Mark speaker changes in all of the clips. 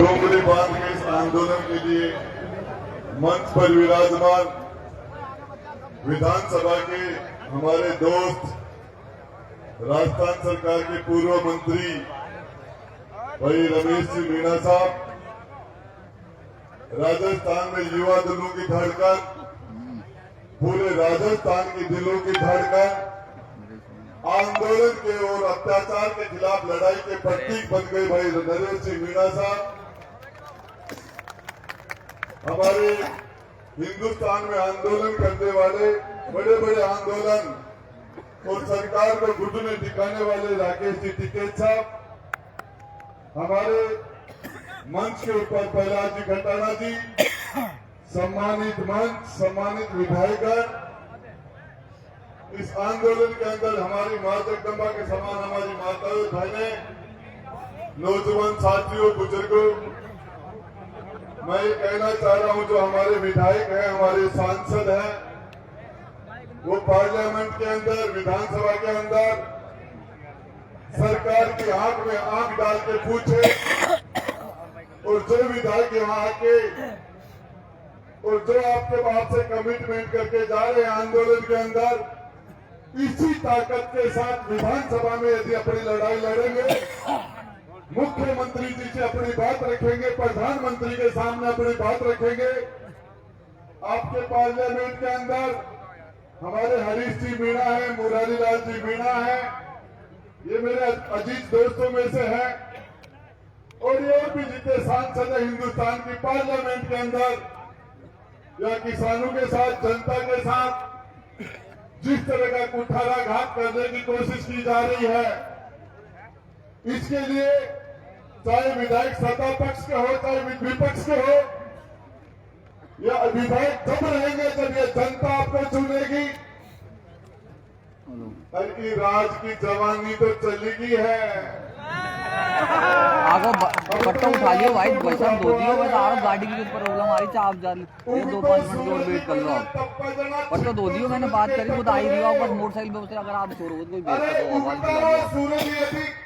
Speaker 1: डोंगरी बांध के इस आंदोलन के लिए मंच पर विराजमान विधानसभा के हमारे दोस्त राजस्थान सरकार के पूर्व मंत्री भाई रमेश जी मीणा साहब, राजस्थान में युवा दिलों की धड़कन, पूरे राजस्थान के दिलों की धड़कन, आंदोलन के और अत्याचार के खिलाफ लड़ाई के प्रतीक बन गए भाई नरेश जी मीणा साहब। हमारे हिंदुस्तान में आंदोलन करने वाले, बड़े बड़े आंदोलन और सरकार को घुटने दिखाने वाले राकेश जी टिकैत साहब, हमारे मंच के ऊपर प्रहलाद जी खटाना जी, सम्मानित मंच, सम्मानित विधायकगण, इस आंदोलन के अंदर हमारी मां जगदम्बा के समान हमारी माताओं बहनें, नौजवान साथियों, बुजुर्गों, मैं ये कहना चाह रहा हूं, जो हमारे विधायक हैं, हमारे सांसद हैं, वो पार्लियामेंट के अंदर, विधानसभा के अंदर सरकार की आंख में आंख डाल के पूछे, और जो विधायक यहाँ आके और जो आपके बाप से कमिटमेंट करके जा रहे हैं आंदोलन के अंदर, इसी ताकत के साथ विधानसभा में यदि अपनी लड़ाई लड़ेंगे, मुख्यमंत्री जी से अपनी बात रखेंगे, प्रधानमंत्री के सामने अपनी बात रखेंगे, आपके पार्लियामेंट के अंदर हमारे हरीश जी मीणा है, मुरारी लाल जी मीणा है, ये मेरे अजीज दोस्तों में से हैं, और ये और भी जितने सांसद है हिंदुस्तान की पार्लियामेंट के अंदर, या किसानों के साथ, जनता के साथ जिस तरह का कुठाराघात करने की कोशिश की जा रही है, इसके लिए चाहे विधायक सत्ता पक्ष के हो, चाहे विपक्ष के हो, या विधायक तब रहेंगे जब ये जनता आपको चुनेगी। की राज की जवानी तो चलेगी है।
Speaker 2: आगो पट्टा उठा लियो भाई, पैसा दो दियो, बस आप गाड़ी के ऊपर प्रॉब्लम आ रही थी, आप जा 2-5 मिनट और वेट कर लो। आप पट्टा दो दियो, मैंने बात करी, खुद आई रही हो, बस मोटरसाइकिल पे अगर आप छोड़ो कोई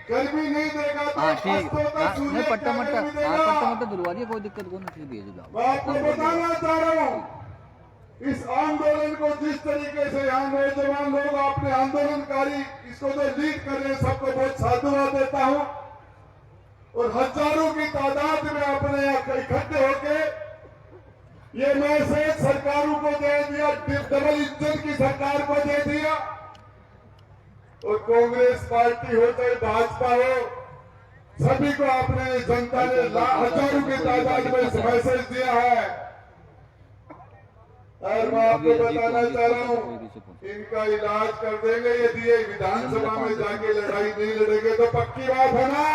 Speaker 1: गर्मी नहीं देगा।
Speaker 2: हाँ ठीक, नहीं पट्टा मट्टा दुलवा दिया, कोई दिक्कत को नहीं, भेज दो।
Speaker 1: आपको बताना चाह रहा हूँ, इस आंदोलन को जिस तरीके से यहाँ नौजवान लोग अपने आंदोलनकारी इसको जो लीड कर रहे हैं, सबको बहुत साधुवाद देता हूँ, और हजारों की तादाद में अपने यहाँ इकट्ठे होके ये मैसेज सरकारों को दे दिया, डबल इंजन की सरकार को दे दिया, और कांग्रेस पार्टी हो चाहे भाजपा हो, सभी को अपने जनता ने हजारों की तादाद में मैसेज दिया है। और मैं आपको बताना चाह रहा हूँ, इनका इलाज कर देंगे यदि ये विधानसभा में जाके लड़ाई नहीं लड़ेंगे तो, पक्की बात है ना।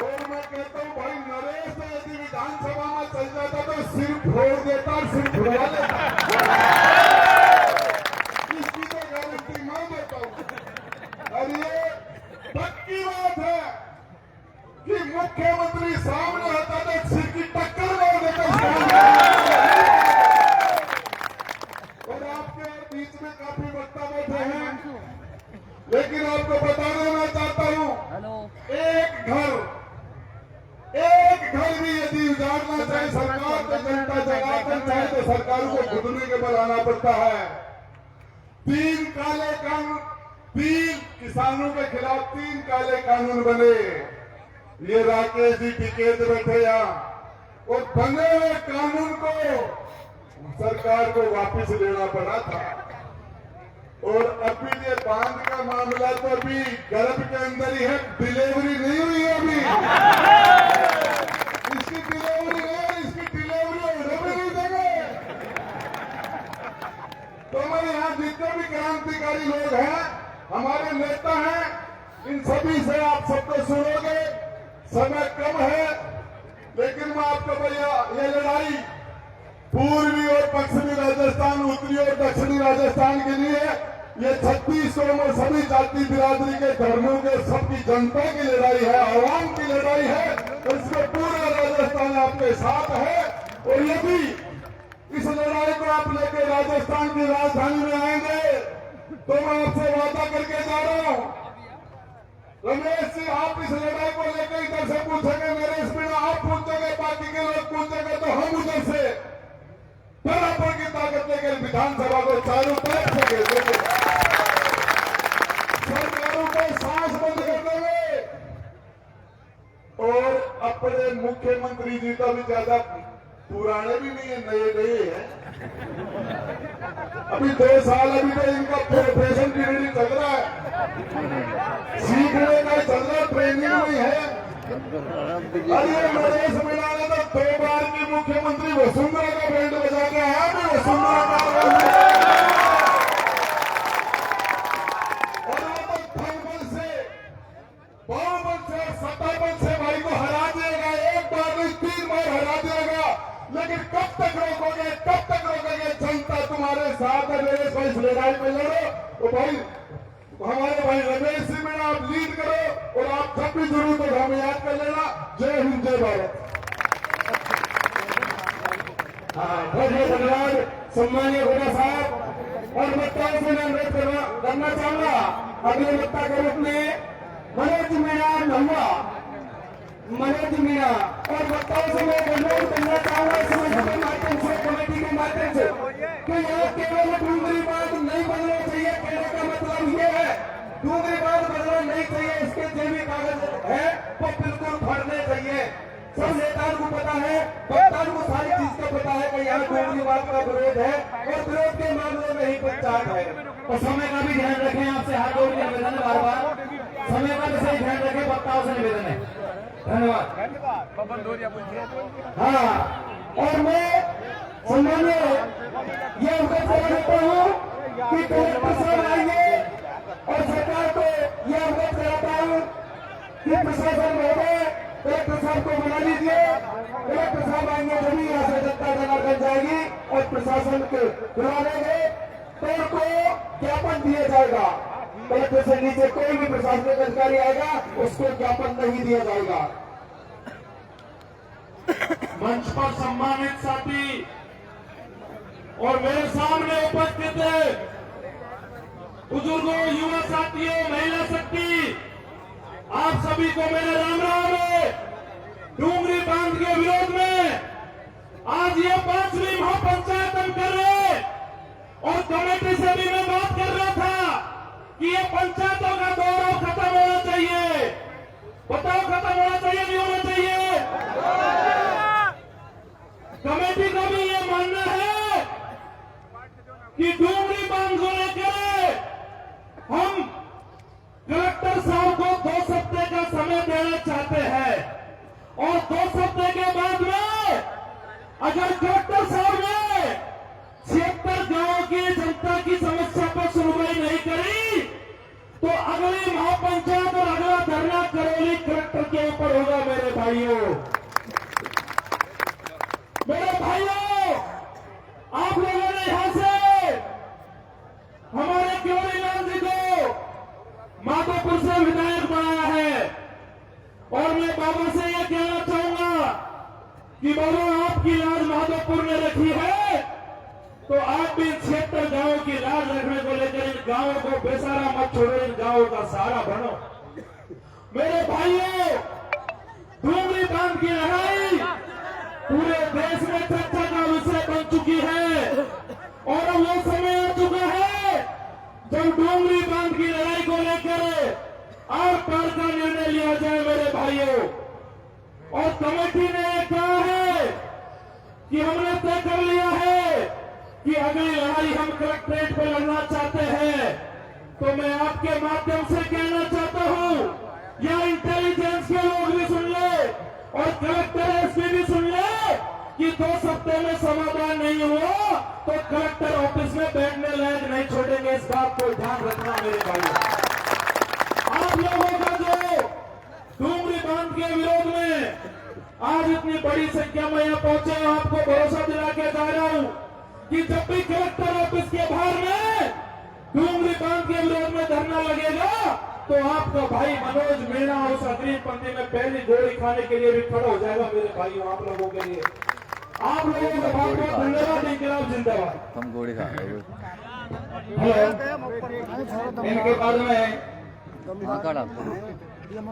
Speaker 1: और मैं कहता हूँ भाई, नरेश तो यदि विधानसभा में चल जाता तो सिर फोड़ देता, सिर फुड़वा देता, इसकी तो गारंटी मैं देता हूँ। और ये पक्की बात है कि मुख्यमंत्री सामने होता तो सिर की टक्कर मार देता। और आपके बीच में काफी वक्ता बैठे हैं, लेकिन आपको बता देना चाहता हूँ, एक घर भी यदि उजाड़ना चाहे सरकार को, जनता जगाकर चाहे तो सरकारों को घुटने के बल आना पड़ता है। 3 काले कानून, 3 किसानों के खिलाफ 3 काले कानून बने, ये राकेश जी टिकैत बैठे यहाँ, और बने हुए कानून को सरकार को वापस लेना पड़ा था। और अभी ये बांध का मामला तो अभी गर्भ के अंदर ही है, डिलीवरी नहीं हुई है अभी, इसकी डिलीवरी है, इसकी डिलीवरी होने भी नहीं देंगे। तो हमारे यहाँ जितने भी क्रांतिकारी लोग हैं, हमारे नेता हैं, इन सभी से आप सबको सुनोगे, समय कम है, लेकिन मैं आपको भैया ये लड़ाई पूर्वी और पश्चिमी राजस्थान, उत्तरी और दक्षिणी राजस्थान के लिए, ये 36 और सभी जाति बिरादरी के धर्मों के सबकी जनता की लड़ाई है, आवाम की लड़ाई है, तो इसमें पूरा राजस्थान आपके साथ है। और यदि इस लड़ाई को आप लेकर राजस्थान की राजधानी में आएंगे तो मैं आपसे वादा करके जा रहा हूं, रमेश जी आप इस लड़ाई को लेकर पूछेंगे, मेरे स्पीड आप पूछोगे, बाकी के लोग पूछेंगे, तो हम उधर से बराबर की ताकत लेकर विधानसभा को चालू कर सके, सरकारों को सांस बंद कर देंगे। और अपने मुख्यमंत्री जी तो भी ज्यादा पुराने भी नहीं है, नए हैं। अभी 2 साल अभी तो इनका प्रोफेशन पीरियड चल रहा है, सीखने का चल रहा, ट्रेनिंग में है। अरे नरेश मीणा ने तो 2 बार की मुख्यमंत्री वसुंधरा का बैंड बजा के आया, मैं वसुंधरा का और वो तो धनबल से, बहुबल से, सत्ताबल से भाई को हरा देगा, 1 बार नहीं 3 बार हरा देगा। लेकिन कब तक रोकोगे, कब तक रोकोगे? जनता तुम्हारे साथ है। नरेश भाई इस लड़ाई में लड़ो, तो भाई हमारे भाई रमेश सिंह मीणा आप लीड करो, और आप जब भी जरूरत हो हमें याद कर लेना। जय हिंद, जय भारत।
Speaker 3: बहुत बहुत धन्यवाद सम्मानीय घोड़ा साहब। और वक्ताओं से मैं अनुरोध करना चाहूंगा, अगले वक्ता के रूप में मनोज मीणा नहुआ, मनोज मीणा। और वक्ताओं से मैं अनुरोध करना चाहूंगा समाज के माध्यम से, कमेटी के माध्यम से, कि यहाँ केवल डूंगरी बात नहीं बनना चाहिए। कहने का मतलब ये है, डूंगरी बात बनना नहीं चाहिए, इसके जो भी कागज है वो बिल्कुल भरने चाहिए। सब नेताओं को पता है, वक्ताओं को सारी चीज का पता है कि यहाँ डूंगरी बात का विरोध है, और विरोध के मामले में ही पंचायत है। और समय का भी ध्यान रखें, आपसे हाथ जोड़ के निवेदन है, बार बार समय का भी सही ध्यान रखें, वक्ताओं से निवेदन है। धन्यवाद। हाँ, और मैं सम्मान्य ये अवगत करा देता हूँ कि कलेक्टर साहब आएंगे, और सरकार को ये अवगत कराता हूँ कि प्रशासन महोदय कलेक्टर साहब को बुला लीजिए। कलेक्टर साहब आएंगे तभी यहाँ से जनता जनार्दन जाएगी, और प्रशासन के बुला लेंगे तो उनको ज्ञापन दिया जाएगा। कलेक्टर से नीचे कोई भी प्रशासनिक अधिकारी आएगा, उसको ज्ञापन नहीं दिया जाएगा।
Speaker 4: मंच पर सम्मानित साथी और मेरे सामने उपस्थित बुजुर्गों, युवा साथियों, महिला शक्ति, आप सभी को मेरा राम राम है। डूंगरी बांध के विरोध में आज ये 5वीं महापंचायत हम कर रहे, और कमेटी से भी मैं बात कर रहा था कि ये पंचायतों का दौर खत्म होना चाहिए। बताओ, खत्म होना चाहिए, नहीं होना चाहिए? कमेटी का भी ये मानना है कि डूंगरी बांध को लेकर हम कलेक्टर साहब को 2 हफ्ते का समय देना चाहते हैं, और 2 हफ्ते के बाद में अगर कलेक्टर साहब ने 76 गांवों की जनता की समस्या पर सुनवाई नहीं करी, तो अगली महापंचायत और अगला धरना करौली कलेक्टर के ऊपर होगा। मेरे भाइयों, आप लोगों ने यहां से हमारे केवरीलाल जी को माधोपुर से विधायक बनाया है, और मैं बाबा से यह कहना चाहूंगा कि बाबा, आपकी लाज माधोपुर ने रखी है, तो आप भी 76 गांवों की लाज रखने को लेकर इन गांवों को बेसहारा मत छोड़ो, इन गांवों का सहारा बनो। मेरे भाइयों, डूंगरी बांध की लड़ाई पूरे देश में चर्चा का विषय बन चुकी है, और अब वो समय आ चुका है जब डूंगरी बांध की लड़ाई को लेकर आर पार का निर्णय लिया जाए। मेरे भाइयों, और कमेटी ने यह कहा है कि हमने तय कर लिया है कि अगली लड़ाई हम कलेक्ट्रेट पर लड़ना चाहते हैं। तो मैं आपके माध्यम से कहना चाहता हूं, या इंटेलिजेंस के लोग भी सुन ले, और कलेक्टर एसपी भी सुन ले, कि 2 हफ्ते में समाधान नहीं हुआ तो कलेक्टर ऑफिस में बैठने लायक नहीं छोड़ेंगे। इस बात को ध्यान रखना मेरे भाई। आप लोगों का जो डूंगरी बांध के विरोध में आज इतनी बड़ी संख्या में यहाँ पहुंचे, आपको भरोसा दिला के जा रहा हूं कि जब भी कलेक्टर ऑफिस के बाहर में डूंगरी बांध के विरोध में धरना लगेगा, तो आपका भाई मनोज मीणा उस अग्रिम पंक्ति में पहली गोली खाने के लिए भी खड़ा हो जाएगा। मेरे भाइयों, आप लोगों के लिए, आप लोगों को बहुत बहुत धन्यवाद। इंकलाब जिंदाबाद।
Speaker 2: हम गोली खा रहे हो।
Speaker 3: हेलो, इनके बाद में
Speaker 2: हाँ, काटा।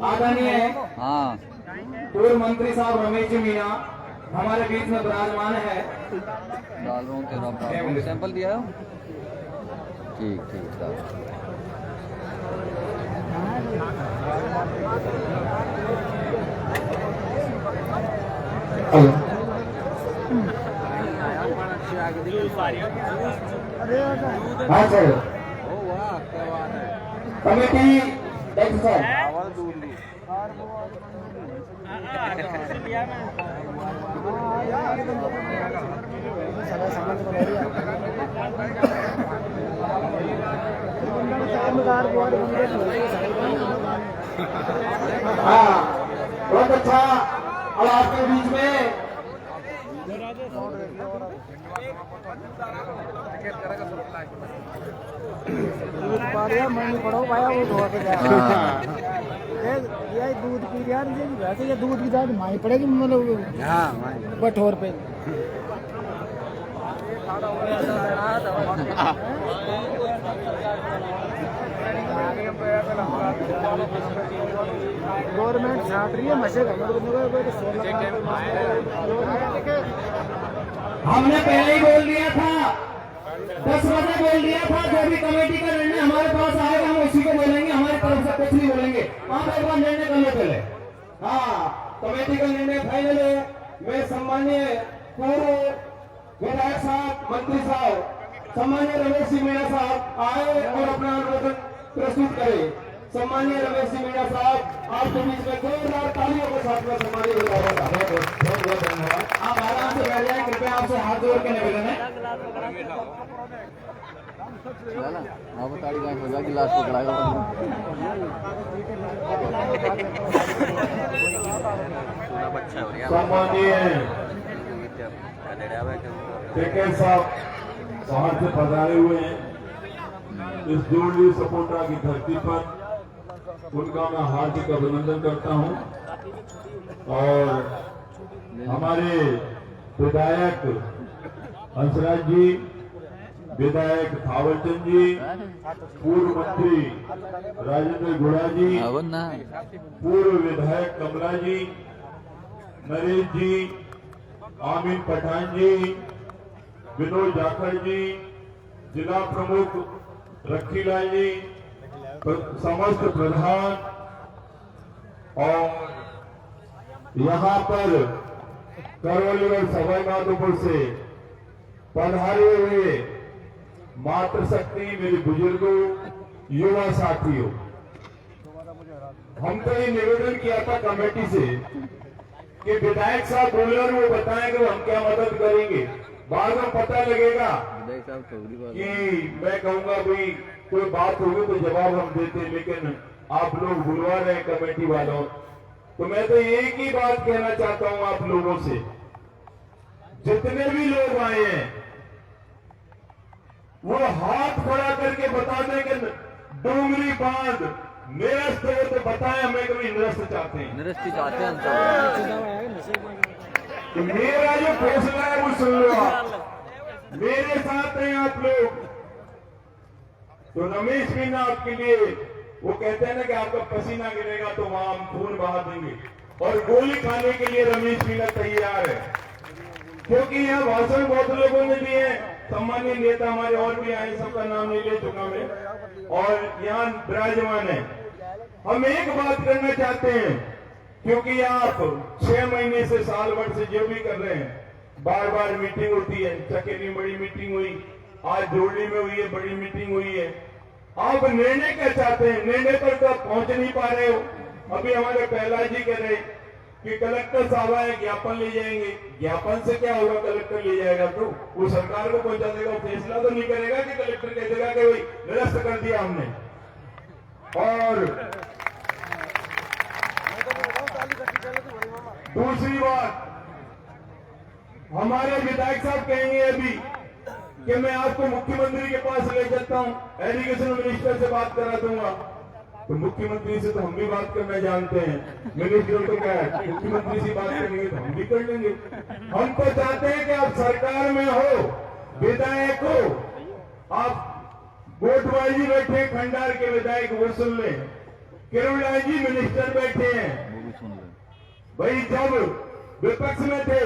Speaker 3: आदरणीय
Speaker 2: हाँ,
Speaker 3: पूर्व मंत्री साहब रमेश जी मीणा हमारे बीच में विराजमान है।
Speaker 2: डाल रहा हूँ तेरा सैंपल दिया है। ठीक ठीक साहब।
Speaker 3: हाँ सर, कमेटी एक्सरसाइज हाँ बहुत अच्छा। अब आपके बीच में
Speaker 5: पढ़ो पाया वो धो के ये दूध पी यार वैसे ये दूध की दाद माई पड़ेगी मतलब बठोर पे गवर्नमेंट छाट रही है नशे का
Speaker 3: हमने पहले ही बोल दिया था, 10 बजे बोल दिया था, जो भी कमेटी का निर्णय हमारे पास आएगा हम उसी को बोलेंगे, हमारी तरफ से कुछ नहीं बोलेंगे। आप एक बार निर्णय कर लो पहले। हाँ, कमेटी का निर्णय फाइनल है। मैं सम्मानीय पूर्व विधायक साहब, मंत्री साहब, सम्मानीय रमेश सिंह मीणा साहब आए और अपना अनुमोदन प्रस्तुत करें। सम्मानीय रमेश सिंह मीणा साहब, आपके बीच में जोरदार तालियों के साथ में सम्मानित विधायक का बहुत बहुत धन्यवाद। आप आराम से बैठ जाए, कृपया आपसे हाथ जोड़ के निवेदन है।
Speaker 2: आप ताड़ी गांठ हो जाएगी, गिलास पकड़ाएगा।
Speaker 1: सम्मानीय सेक्रेटरी साहब बाहर से पधारे हुए हैं इस जोड़ी सपोर्टा की धरती पर, उनका मैं हार्दिक अभिनंदन करता हूं। और हमारे विधायक हंसराज जी, विधायक थावरचंद जी, पूर्व मंत्री राजेंद्र गुड़ा जी, पूर्व विधायक कमला जी, नरेश जी, आमिर पठान जी, विनोद जाखड़ जी, जिला प्रमुख रखीलाल जी, समस्त प्रधान और यहाँ पर करौली और सवाई माधोपुर से पधारे हुए मातृशक्ति, मेरे बुजुर्गों, युवा साथियों, हमको ये निवेदन किया था कमेटी से कि विधायक साहब बोले और वो बताएं कि हम क्या मदद करेंगे। बाद में पता लगेगा कि मैं कहूंगा भाई कोई बात होगी तो जवाब हम देते, लेकिन आप लोग बुलवा रहे हैं कमेटी वालों। तो मैं तो एक ही बात कहना चाहता हूं आप लोगों से, जितने भी लोग आए हैं वो हाथ खड़ा करके बता दें कि डोंगरी बांध निरस्त हो, तो बताएं हमें कभी निरस्त चाहते हैं।
Speaker 2: निरस्त चाहते हैं
Speaker 1: तो मेरा जो फैसला है वो सुन लो आप, मेरे साथ हैं आप लोग। तो रमेश मीणा आपके लिए वो कहते हैं ना कि आपका पसीना गिरेगा तो वहां हम खून बहा देंगे, और गोली खाने के लिए रमेश मीणा तैयार है, क्योंकि यहाँ भाषण बहुत लोगों ने दिए हैं। सम्मानीय नेता हमारे और भी आए, सबका नाम नहीं ले चुका मैं, और यहाँ विराजमान है। हम एक बात करना चाहते हैं, क्योंकि आप 6 महीने से, साल भर से जो भी कर रहे हैं, बार बार मीटिंग होती है। चकेरी बड़ी मीटिंग हुई, आज जोड़ी में हुई है, बड़ी मीटिंग हुई है। आप निर्णय क्या चाहते हैं? निर्णय पर तो पहुंच नहीं पा रहे हो। अभी हमारे पहला जी कह रहे कि कलेक्टर साहब आए, ज्ञापन ले जाएंगे। ज्ञापन से क्या होगा? कलेक्टर ले जाएगा तो वो सरकार को पहुंचा देगा, फैसला तो नहीं करेगा कि कलेक्टर कह देगा कि भाई निरस्त कर दिया हमने। और दूसरी बात, हमारे विधायक साहब कहेंगे अभी कि मैं आपको मुख्यमंत्री के पास ले जाता हूं, एजुकेशन मिनिस्टर से बात करा दूंगा। तो मुख्यमंत्री से तो हम भी बात करना जानते हैं, मिनिस्टर तो क्या है, मुख्यमंत्री से बात करेंगे तो हम भी कर लेंगे। हम तो चाहते हैं कि आप सरकार में हो, विधायक हो। आप गोटवाल जी बैठे हैं, खंडार के विधायक, वो सुन लें। किरोड़लाल जी मिनिस्टर बैठे हैं,
Speaker 3: भाई जब विपक्ष में थे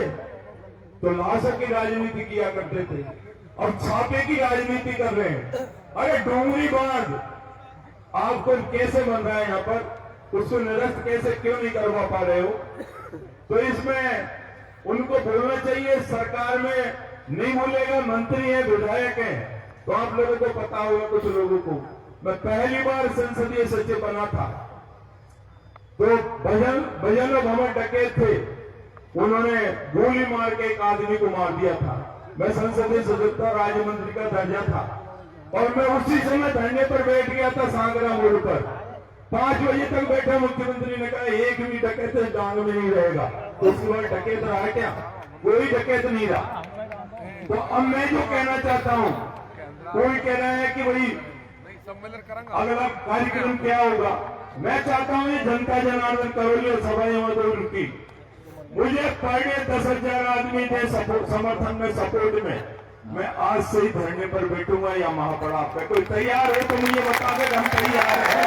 Speaker 3: तो लाशा की राजनीति किया करते थे, अब छापे की राजनीति कर रहे हैं। अरे डोंगरी बांध आपको कैसे बन रहा है यहाँ पर, उसको निरस्त कैसे क्यों नहीं करवा पा रहे हो? तो इसमें उनको बोलना चाहिए, सरकार में नहीं बोलेगा, मंत्री है, विधायक है, तो आप लोगों को पता होगा, कुछ लोगों को। मैं पहली बार संसदीय सचिव बना था तो भजन भवन डकैत थे, उन्होंने गोली मार के एक आदमी को मार दिया था। मैं संसदीय सदस्य था, राज्य मंत्री का दर्जा था, और मैं उसी समय धरने पर बैठ गया था सांगरा मोड़ पर। 5 बजे तक बैठा, मुख्यमंत्री ने कहा एक भी डकैत डांग में नहीं रहेगा। तो उसके बाद डकैत रहा क्या? कोई डकैत नहीं रहा। तो अब मैं जो कहना चाहता हूं, कोई कह रहा है कि भाई अगला कार्यक्रम क्या होगा, मैं चाहता हूं ये जनता जनार्दन करौली और सभाएं रुकी, मुझे पर डे 10,000 आदमी थे समर्थन में, सपोर्ट में, मैं आज से ही धरने पर बैठूंगा या महापड़ाव पे। कोई तैयार हो तो मुझे बता दे, हम तैयार हैं।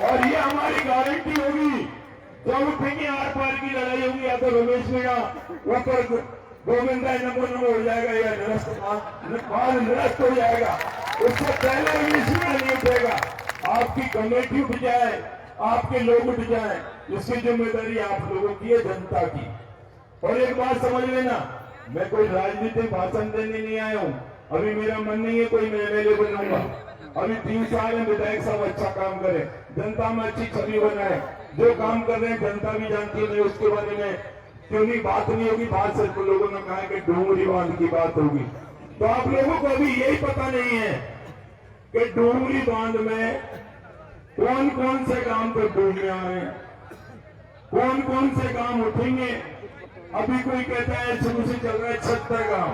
Speaker 3: और ये हमारी गारंटी होगी, जब उठेंगे आर पार की लड़ाई होगी, या तो रमेश मीणा ऊपर गोविंदा नमो हो जाएगा या निरस्त हो जाएगा, उससे पहले रमेश मीणा नहीं उठेगा। आपकी कमेटी उठ जाए, आपके लोग उठ जाए, इसकी जिम्मेदारी आप लोगों की है, जनता की। और एक बात समझ लेना, मैं कोई राजनीतिक भाषण देने नहीं आया हूं, अभी मेरा मन नहीं है कोई मैं एमएलए बनूंगा। अभी 3 साल में विधायक साहब अच्छा काम करे, जनता में अच्छी छवि बनाए, जो काम कर रहे हैं जनता भी जानती है, उसके बारे में क्यों नहीं बात नहीं होगी। बात सिर्फ लोगों ने कहा कि डोंगरी बांध की बात होगी, तो आप लोगों को अभी यही पता नहीं है कि डोंगरी बांध में कौन कौन से काम पर डूबने आ रहे हैं, कौन कौन से काम उठेंगे। अभी कोई कहता है शुरू से चल रहा है 76 गांव,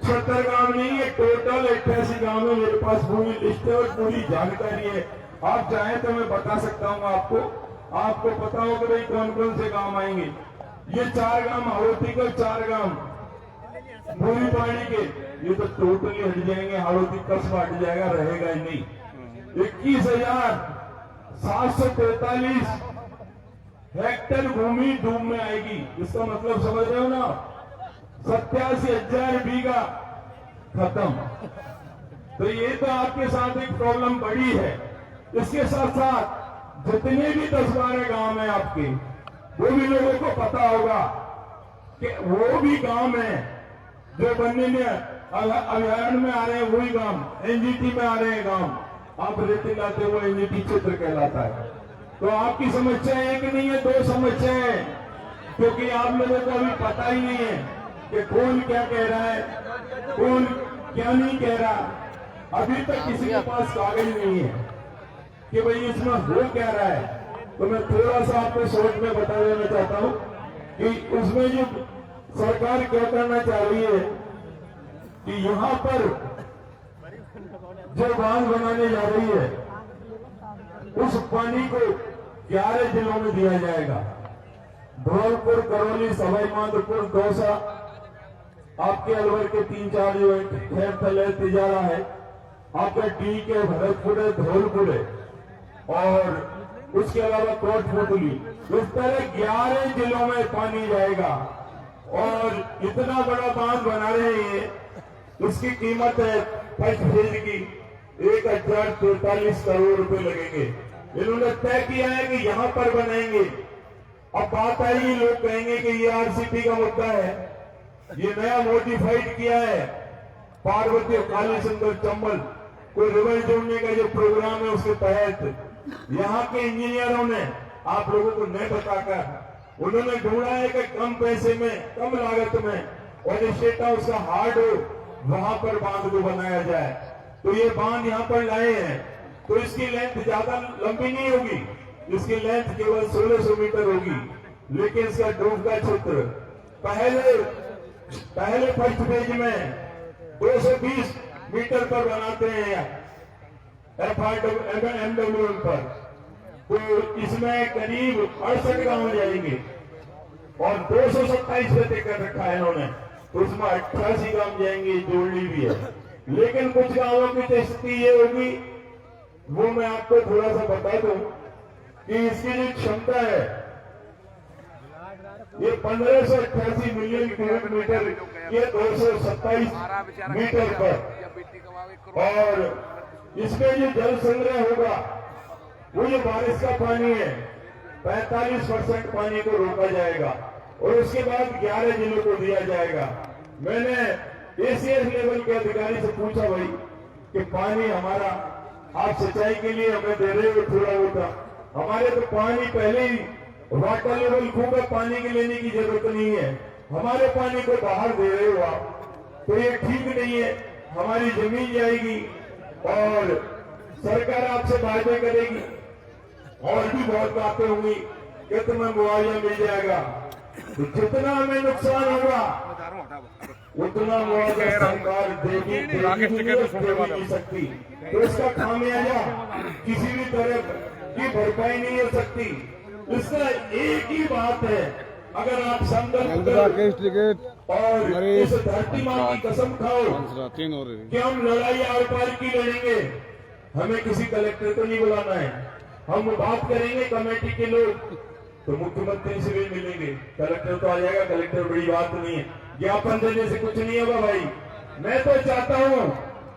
Speaker 3: 76 गांव नहीं है, टोटल 88 गांव में मेरे पास पूरी लिस्ट है और पूरी जानकारी है। आप चाहें तो मैं बता सकता हूं आपको पता होगा भाई कौन कौन से गांव आएंगे। ये 4 गांव हाड़ौती के, 4 गांव भूरी पानी के, ये तो टोटली हट जाएंगे, हाड़ौती कस्बा हट जाएगा, रहेगा ही नहीं। 21,743 हेक्टेयर भूमि डूब में आएगी। इसका मतलब समझ रहे हो ना, 87,000 बीघा खत्म। तो ये तो आपके साथ एक प्रॉब्लम बड़ी है। इसके साथ साथ जितने भी 10-12 गांव हैं आपके, वो भी लोगों को पता होगा कि वो भी गांव में जो बनने में अभ्यारण्य में आ रहे हैं, वही गांव एनजीटी में आ रहे हैं गांव। आप रेती लाते हुए एनजीटी क्षेत्र कहलाता है। तो आपकी समस्या एक नहीं है, 2 समस्या है, क्योंकि आप लोगों को अभी पता ही नहीं है कि कौन क्या कह रहा है, कौन क्या नहीं कह रहा। अभी तक किसी के पास कागज नहीं है कि भाई इसमें हो क्या रहा है। तो मैं थोड़ा सा आपको शॉर्ट में बता देना चाहता हूं कि उसमें जो सरकार क्या करना चाह रही है कि यहां पर जो बांध बनाने जा रही है, उस पानी को 11 जिलों में दिया जाएगा। धौलपुर, करौली, सवाई माधोपुर, दौसा, आपके अलवर के 3-4 जो खैरथल है, तिजारा है, आपका डी के भरतपुर है, धौलपुर है, और उसके अलावा कोटपुतली। इस तरह 11 जिलों में पानी जाएगा। और इतना बड़ा बांध बना रहे हैं, उसकी कीमत है फर्स्ट फेज की 1,043 करोड़ रुपए लगेंगे। इन्होंने तय किया है कि यहां पर बनाएंगे। अब बात आई, लोग कहेंगे कि ये आरसीपी का मुद्दा है, ये नया मॉडिफाइड किया है, पार्वती और काली सुंदर चंबल को रिवर जोड़ने का जो प्रोग्राम है, उसके तहत यहाँ के इंजीनियरों ने आप लोगों को नहीं बताकर उन्होंने ढूंढा है कि कम पैसे में, कम लागत में, और स्टेट हाउस का हार्ड हो, वहां पर बांध को बनाया जाए। तो ये बांध यहाँ पर लाए हैं, तो इसकी लेंथ ज्यादा लंबी नहीं होगी, इसकी लेंथ केवल 1600 मीटर होगी। लेकिन इसका ड्रूफ का क्षेत्र पहले फर्स्ट फेज में 220 मीटर पर बनाते हैं एमडब्ल्यू पर, तो इसमें करीब 68 गांव जाएंगे और 227 पे तय कर रखा है इन्होंने, तो उसमें 88 गांव जाएंगे, जोड़नी भी है। लेकिन कुछ गांवों की स्थिति ये होगी, वो मैं आपको थोड़ा सा बता दूं कि इसकी जो क्षमता है
Speaker 1: ये 1588 मिलियन क्यूबिक मीटर ये 227 मीटर पर। और इसमें जो जल संग्रह होगा वो जो बारिश का पानी है 45% पानी को रोका जाएगा और उसके बाद 11 जिलों को दिया जाएगा। मैंने एसीएस लेवल के अधिकारी से पूछा भाई कि पानी हमारा आप सिंचाई के लिए हमें दे रहे हो थोड़ा होता, हमारे तो पानी पहले ही वाटर लेवल खूब है, पानी के लेने की जरूरत नहीं है, हमारे पानी को बाहर दे रहे हो आप, तो ये ठीक नहीं है, हमारी जमीन जाएगी और सरकार आपसे वायदे करेगी और भी बहुत बातें होंगी कि तुम्हें मुआवजा मिल जाएगा। तो जितना हमें नुकसान होगा उतना मुआवजा सरकार देगी नहीं सकती, तो इसका खामियाजा किसी भी तरह की भरपाई नहीं हो सकती। इसका एक ही बात है, अगर आप संकल्प और इस धरती मां की कसम खाओ कि हम लड़ाई आर पार की लड़ेंगे, हमें किसी कलेक्टर को नहीं बुलाना है, हम बात करेंगे कमेटी के लोग तो मुख्यमंत्री से भी मिलेंगे, कलेक्टर तो आ जाएगा, कलेक्टर बड़ी बात नहीं है, ज्ञापन देने से कुछ नहीं होगा भाई। मैं तो चाहता हूं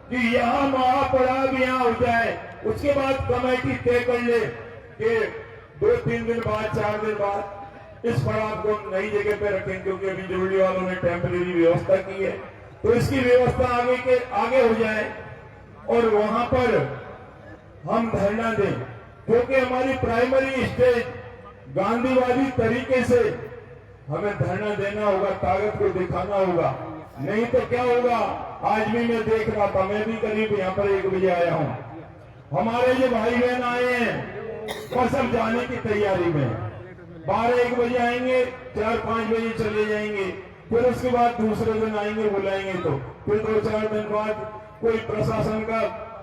Speaker 1: कि यहाँ महापड़ाव यहाँ हो जाए, उसके बाद कमेटी तय कर ले कि 2-3 दिन बाद 4 दिन बाद इस पड़ाव को नई जगह पे रखें, क्योंकि अभी जुबली वालों ने टेम्परेरी व्यवस्था की है, तो इसकी व्यवस्था आगे हो जाए और वहां पर हम धरना दें, क्योंकि हमारी प्राइमरी स्टेज गांधीवादी तरीके से हमें धरना देना होगा, ताकत को दिखाना होगा, नहीं तो क्या होगा। आज भी मैं देख रहा था, मैं भी करीब यहाँ पर 1 बजे आया हूँ, हमारे जो भाई बहन आए हैं वो सब जाने की तैयारी में, 12-1 बजे आएंगे, 4-5 बजे चले जाएंगे, फिर उसके बाद दूसरे दिन आएंगे, बुलाएंगे तो फिर 2-4 दिन बाद कोई प्रशासन का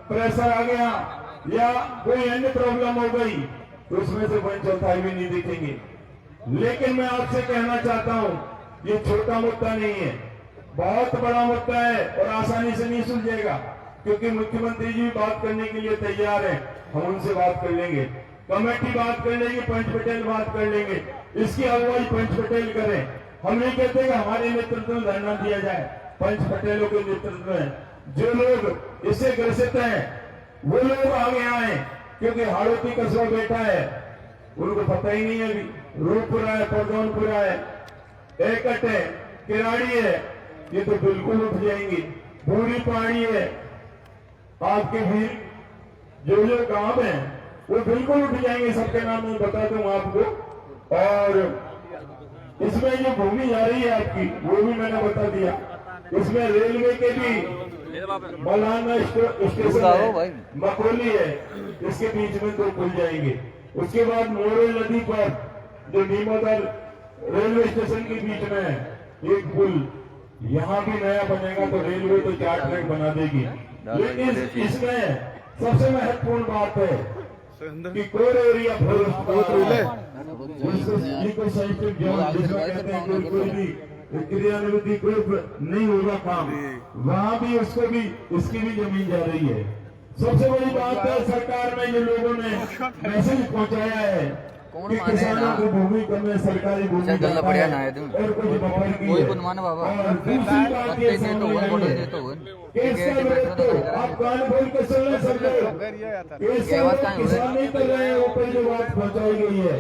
Speaker 1: प्रेशर आ गया या कोई अन्य प्रॉब्लम हो गई तो उसमें से 1/4 भी नहीं दिखेंगे। लेकिन मैं आपसे कहना चाहता हूं, ये छोटा मुद्दा नहीं है, बहुत बड़ा मुद्दा है और आसानी से नहीं सुलझेगा, क्योंकि मुख्यमंत्री जी बात करने के लिए तैयार हैं, हम उनसे बात कर लेंगे, कमेटी बात कर लेंगे, पंच पटेल बात कर लेंगे, इसकी अगुवाई पंच पटेल करें। हम नहीं कहते कि हमारे नेतृत्व में धरना दिया जाए, पंच पटेलों के नेतृत्व में जो लोग इससे ग्रसित हैं वो लोग आगे आए, क्योंकि हाड़ोती कस्बा बैठा है, उनको पता ही नहीं है, अभी रूपपुरा है, परदौनपुरा है, एकट है, किराड़ी है, ये तो बिल्कुल उठ जाएंगी, बूढ़ी पहाड़ी है, आपके भी जो गांव है वो बिल्कुल उठ जाएंगे, सबके नाम मैं बता दूं आपको। और इसमें जो भूमि जा रही है आपकी वो भी मैंने बता दिया, इसमें रेलवे के भी मौलाना स्टेशन है, मकोली है, इसके बीच में 2 पुल जाएंगे। उसके बाद मोरल नदी पर जो नीमोदर रेलवे स्टेशन के बीच में है 1 पुल, यहाँ भी नया बनेगा, तो रेलवे तो 4 ट्रैक बना देगी। लेकिन इसमें सबसे महत्वपूर्ण बात है कि कोर एरिया क्रियान्विति नहीं होगा काम, वहाँ भी उसको भी इसकी भी जमीन जा रही है। सबसे बड़ी बात है, सरकार में जो लोगों ने मैसेज पहुंचाया है कि किसानों को भूमि कम है, सरकारी भूमि और कुछ बफर की है। और दूसरी बात ये आप कान खोल के सुन लें, सरकार किसान नहीं कर रहे हैं, ऊपर जो बात पहुंचाई गई है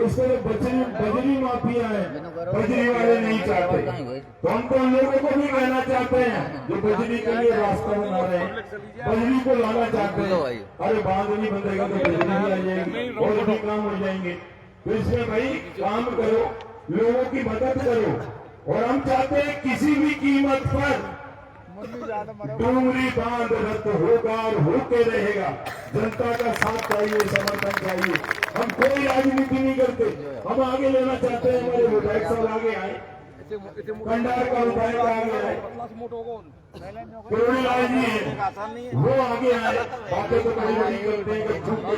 Speaker 1: इसको बजरी माफिया है, बजरी वाले नहीं चाहते, तो हम तो उन लोगों को भी कहना चाहते हैं जो बजरी के लिए रास्ता बना रहे हैं, बजरी को लाना चाहते हैं, अरे बांध नहीं बंधेगा तो बजरी भी आ जाएगी और भी काम हो जाएंगे। तो इसमें भाई काम करो, लोगों की मदद करो, और हम चाहते हैं किसी भी कीमत पर डूंगरी बांध रद्द होगा और होके रहेगा। जनता का साथ चाहिए, समर्थन चाहिए, हम कोई राजनीति नहीं करते, हम आगे लेना चाहते हैं, हमारे विधायक साहब आगे आए, कंडार का विधायक आगे आए, किरोड़ीलाल जी है वो आगे आए, बातें तो बड़ी बड़ी करते हैं कि झूठ के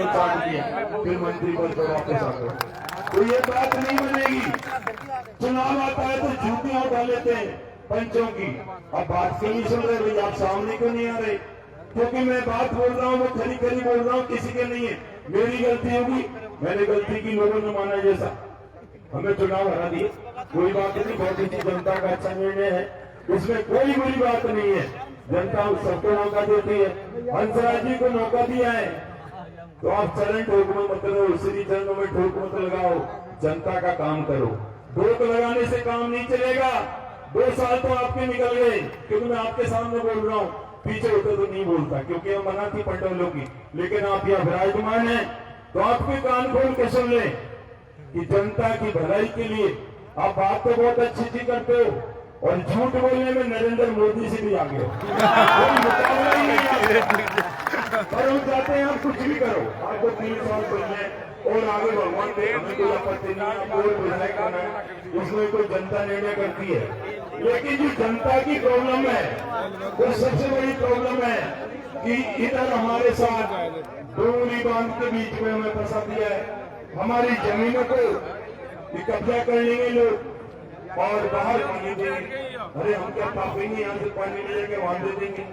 Speaker 1: काट दिया फिर मंत्री पद पर वापस आते, तो ये बात नहीं बनेगी। चुनाव आता है तो झूठियां उठा लेते हैं पंचों की, अब बात क्यों नहीं सुन रहे भाई, आप सामने क्यों नहीं आ रहे? क्योंकि मैं बात बोल रहा हूँ, मैं खरी खरी बोल रहा हूँ, किसी के नहीं है, मेरी गलती होगी, मैंने गलती की, लोगों ने माना जैसा,
Speaker 3: हमें चुनाव हरा दिए, कोई बात नहीं, बहुत अच्छी जनता का अच्छा निर्णय है, इसमें कोई बुरी बात नहीं है। जनता सबको मौका देती है, हंसराज जी को मौका दिया है, तो आप चरण ठोक मत करो, श्री चरणों में ठोक मत लगाओ, जनता का काम करो। ठोक लगाने से काम नहीं चलेगा। 2 साल तो आपके निकल गए, क्योंकि मैं आपके सामने बोल रहा हूँ, पीछे होता तो नहीं बोलता, क्योंकि हम मना थी पंडोलों की, लेकिन आप यहाँ विराजमान है तो आपके कान खोल के सुन ले कि जनता की भलाई के लिए आप बात तो बहुत अच्छी करते हो और झूठ बोलने में नरेंद्र मोदी से भी आगे हो, कोई मुकाबला ही नहीं है। पर हम चाहते हैं आप कुछ भी करो, आपको 3 साल बोलने और आगे भगवान दे, हमें कोई आपत्ति नहीं है, आपको और विधायक करना है, उसमें कोई जनता निर्णय करती है। लेकिन जो जनता की प्रॉब्लम है वो सबसे बड़ी प्रॉब्लम है कि इधर हमारे साथ डोंगरी बांध के बीच में हमें फंसा दिया है, हमारी जमीनों को कब्जा कर लेंगे लोग और बाहर पानी देंगे। अरे हम क्या पापी नहीं, यहाँ से पानी ले जाके वहां दे देंगे।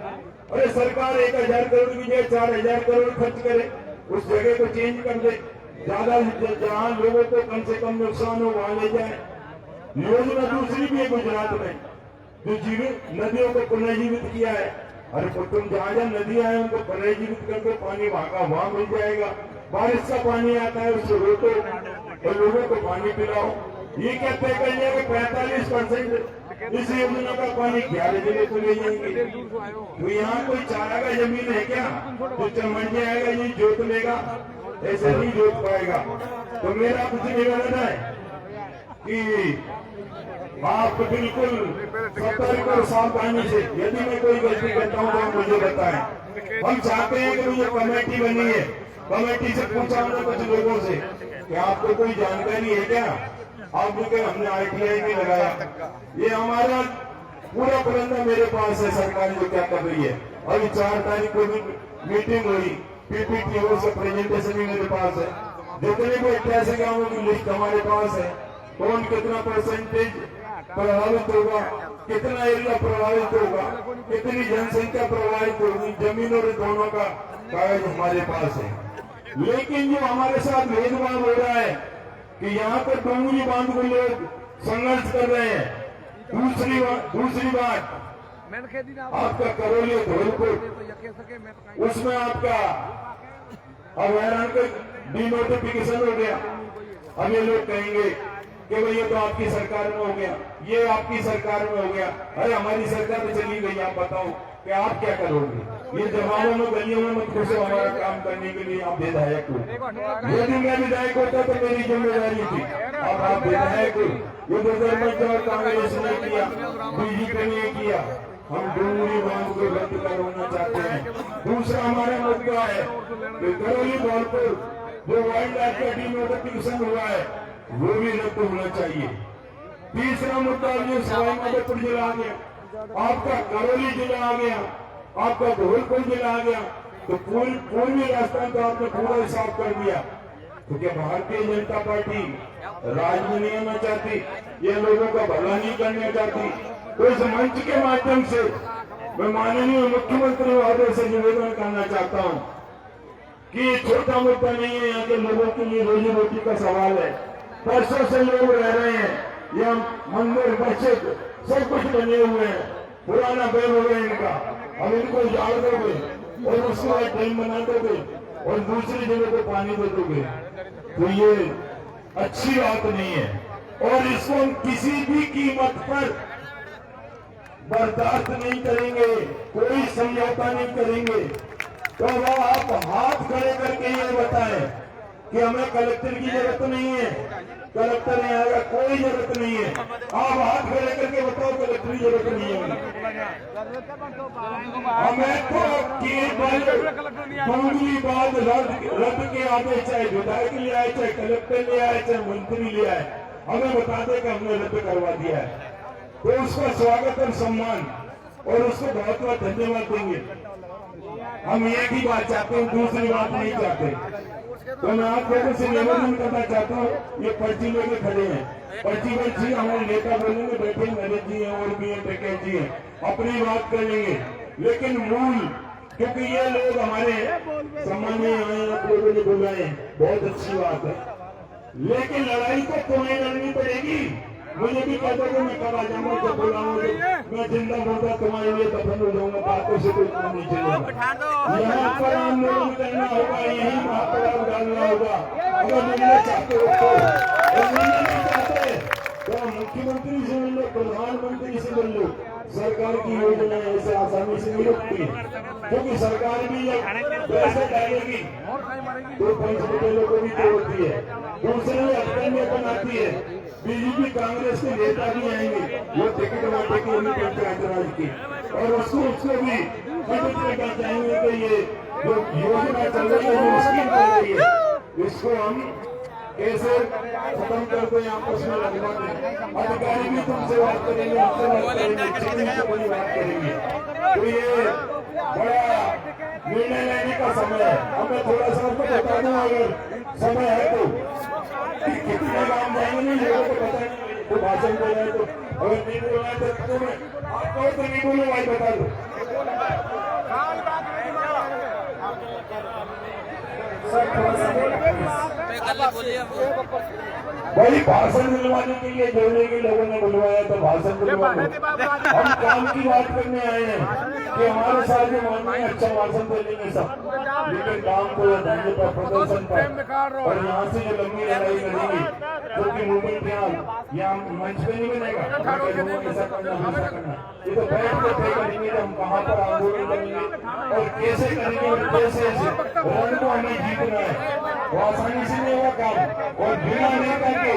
Speaker 3: अरे सरकार 1000 करोड़ की जगह 4000 करोड़ खर्च करे, उस जगह को चेंज कर दे, ज्यादा जहाँ लोगों को कम से कम नुकसान हो वहां ले जाए। योजना दूसरी भी है गुजरात में, जो जीवित नदियों को पुनर्जीवित किया है। अरे तुम जहाँ जहाँ नदियां हैं उनको पुनर्जीवित करके पानी वहां का वहां मिल जाएगा। बारिश का पानी आता है उसको रोको और लोगों को पानी पिलाओ। ये क्या तय कर लिया कि 45% इस योजना का पानी 11 जिले को ले जाएंगे। तो यहाँ कोई चारा का जमीन है क्या जो चमड़ जाएगा, ये जोत लेगा, ऐसे नहीं जोत पाएगा। तो मेरा कुछ निवेदन है कि आप बिल्कुल सतर्क और सावधानी से, यदि मैं कोई गलती करता हूँ तो आप मुझे बताएं। हम चाहते हैं कि मुझे कमेटी बनी है, कमेटी से पूछा हमने कुछ लोगों से कि आपको कोई जानकारी है क्या, आप लोग हमने ITI भी लगाया, ये हमारा पूरा प्रबंधन मेरे पास है, सरकार जो क्या कर रही है। अभी 4 तारीख को भी मीटिंग हुई, PPTO से प्रेजेंटेशन भी मेरे पास है, जितने भी 88 गाँवों की लिस्ट हमारे पास है, कौन कितना परसेंटेज प्रभावित होगा, कितना एरिया प्रभावित होगा, कितनी जनसंख्या प्रभावित होगी, जमीन और दोनों का कागज हमारे पास है। लेकिन जो हमारे साथ भेदभाव हो रहा है कि यहाँ पर डोंगरी बांध को लोग संघर्ष कर रहे हैं। दूसरी बात आपका करौली धौलपुर, उसमें आपका अभयारण्य का डिनोटिफिकेशन हो गया। अब ये लोग कहेंगे कि भाई ये तो आपकी सरकार में हो गया, ये आपकी सरकार में हो गया। अरे हमारी सरकार में चली गई, आप बताओ कि आप क्या करोगे। ये जवानों में गलियों में मत घुसो, हमारा काम करने के लिए आप विधायक हो। यदि मैं विधायक होता तो मेरी जिम्मेदारी थी, अब आप विधायक हो। ये 2015 और कांग्रेस ने किया, BJP ने किया। हम डोंगरी बांध को रद्द करवाना चाहते हैं। दूसरा हमारा मुद्दा है कि करौली धौलपुर जो वाइल्ड लाइफ का डिनोटिफिकेशन हुआ है वो भी रद्द होना चाहिए। तीसरा मुद्दा जो सवाईमाधोपुर जिला आ गया, आपका करौली जिला आ गया, आपका धौलपुर जिला आ गया, तो पूर्वी राजस्थान का आपने पूरा हिसाब कर दिया। तो क्या भारतीय जनता पार्टी राज में नहीं आना चाहती, ये लोगों का भला नहीं करना चाहती? तो इस मंच के माध्यम से मैं माननीय मुख्यमंत्री महोदय से निवेदन करना चाहता हूँ कि ये छोटा मुद्दा नहीं है, यहाँ के लोगों के लिए रोजी रोटी का सवाल है। वर्षों से लोग रह रहे हैं, यहाँ मंदिर मस्जिद सब कुछ बने हुए हैं, पुराना बैल हो गया इनका, अब इनको उजाड़ दोगे और उसके बाद डैम बना दोगे और दूसरी जगह को पानी दे दोगे, तो ये अच्छी बात नहीं है और इसको हम किसी भी कीमत पर बर्दाश्त नहीं करेंगे, कोई समझौता नहीं करेंगे। तो अब आप हाथ खड़े करके ये बताएं कि हमें कलेक्टर की जरूरत नहीं है, कलेक्टर नहीं आएगा, कोई जरूरत नहीं है। आप हाथ खड़े करके बताओ कलेक्टर की जरूरत नहीं है हमें तो डोंगरी बांध रद्द के आदेश, चाहे विधायक ले आए, चाहे कलेक्टर ले आए, चाहे मंत्री ले आए, हमें बता दे कि हमने रद्द करवा दिया है, तो उसका स्वागत और सम्मान और उसको बहुत बहुत धन्यवाद देंगे। हम एक ही बात चाहते हैं, दूसरी बात नहीं चाहते। तो मैं आप लोगों से निवेदन करना चाहता हूँ, ये पर्ची लेके खड़े हैं, पर्ची हमारे नेता बोलेंगे, बैठे नरेश जी हैं और भी टकेत जी हैं, अपनी बात करेंगे, लेकिन मूल, क्योंकि ये लोग हमारे सम्मानीय आप लोगों ने बुलाए, बहुत अच्छी बात है। लेकिन लड़ाई तो तुम्हें लड़नी पड़ेगी। मुझे भी कहते थे मैं कल आ जाऊंगा, जब बुलाऊंगा मैं जिंदा होता तुम्हारे लिए दफन हो जाऊंगा, बातों से कोई काम नहीं चलेगा। यहाँ पर आंदोलन करना होगा, यही महापराग डालना होगा। अगर मिलना चाहते हो तो मिलना नहीं चाहते तो मुख्यमंत्री से मिल लो, प्रधानमंत्री से मिल लो। सरकार की योजना ऐसे आसानी से नहीं रुकती, क्योंकि सरकार भी जब पैसे डालेगी तो पंचकूटों को भी तोड़ती है, दूसरे अटकनियां बनाती है। बीजेपी कांग्रेस के नेता भी आएंगे, वो टिकट बांटेगी उन्हीं पंचायत राज की, और उसको भी मदद करना चाहेंगे कि ये जो योजना चल रही है, स्कीम चल रही है, इसको हम कैसे खत्म करते हैं, आपस में लगवा दें। अधिकारी भी तुमसे बात करेंगे, हमसे बात करेंगे, चीनी से बड़ी बात करेंगे। तो ये बड़ा निर्णय लेने का समय है। अब मैं थोड़ा सा आपको बता दूं, अगर समय है तो कितने काम जाएंगे नहीं लोगों को पता नहीं, तो भाषण दे रहे तो अगर नहीं बोलना है तो मैं आपको तो नहीं बोलो भाई, बता दो। भाई भाषण दिलवाने के लिए जोड़ने के लोगों ने बुलवाया तो भाषण दिलवा दो। हम काम की बात करने आए हैं कि हमारे साथ जो माननीय अच्छा भाषण दे लेंगे सब, लेकिन काम को धंधे पर, प्रदर्शन पर, और यहाँ से जो लंबी लड़ाई करेंगी जो कि मूवमेंट यहाँ मंच पे नहीं बनेगा, ऐसा करना ये तो बैठ कर तय करेंगे हम कहाँ पर आंदोलन करेंगे और कैसे करेंगे, और कैसे रण को हमें जीतना है। वो आसानी से नहीं होगा काम, और बिना नहीं करके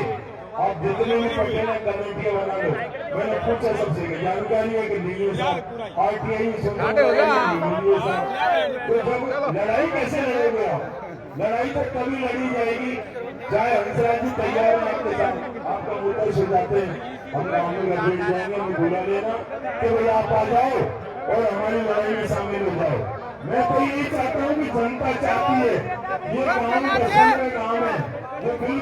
Speaker 3: आप जितने भी पटेल कमेटियां बना लो। मैंने पूछा सबसे जानकारी है कि दिल्ली साहब RTI तो जब लड़ाई कैसे लड़ोगे आप? लड़ाई तो कभी लड़ी जाएगी, चाहे हंसराज जी तैयार हैं आपके साथ, आपका मुद्दा सुन जाते हैं, हम गाँव में बैठ जाएंगे, हमें बुला लेना कि भाई आप आ जाओ और हमारी लड़ाई में शामिल हो जाओ। मैं तो यही चाहता हूँ कि जनता चाहती है, ये काम दर्शन का काम है, जो बिल्कुल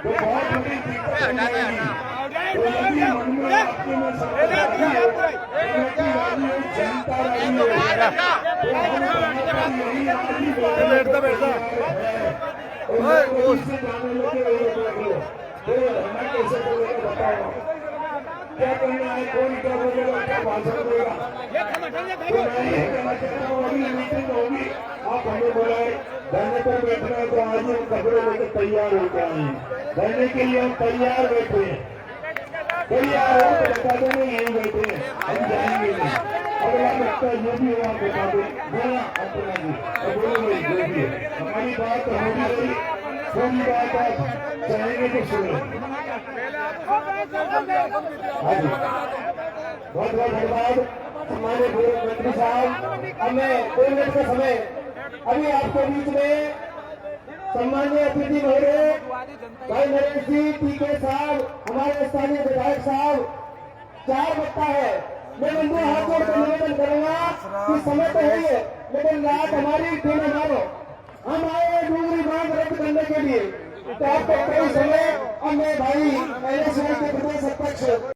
Speaker 3: तो बहुत बड़ी दिक्कत आएगी। तो यदि मन में आपके में जनता रही है, कैसे बोलेगा बताओ, क्या करना है, कौन क्या बोलेगा, क्या भाषण देगा। तो मैं ये कहना चाहता हूँ, अभी मीटिंग होगी, आप हमें बुलाए, धरने पर बैठना है तो आज हम कपड़े लेकर तैयार होते हैं, धरने के लिए हम तैयार बैठे हैं, तैयार हो तो बता दो नहीं यही बैठे हैं, हम जाएंगे नहीं। अगला लगता है जो भी हो आप बता दो, बोला अपना जी तो बोलो भाई जो भी है, हमारी बात हो भी रही, कोई बात आप चाहेंगे तो सुनो। हाँ जी, बहुत बहुत धन्यवाद हमारे मंत्री साहब। हमें 2 मिनट का समय अभी आपके बीच में सम्मानीय अतिथि महोदय भाई नरेश जी टीके साहब, हमारे स्थानीय विधायक साहब, 4 वक्ता है। मैं उनको हाथ जोड़कर निवेदन करूंगा कि समय तो है, लेकिन रात हमारी दिन मानो, हम आए हैं डूंगरी मांग रद्द करने के लिए, तो आपको कोई समय और मैं भाई पहले के प्रदेश अध्यक्ष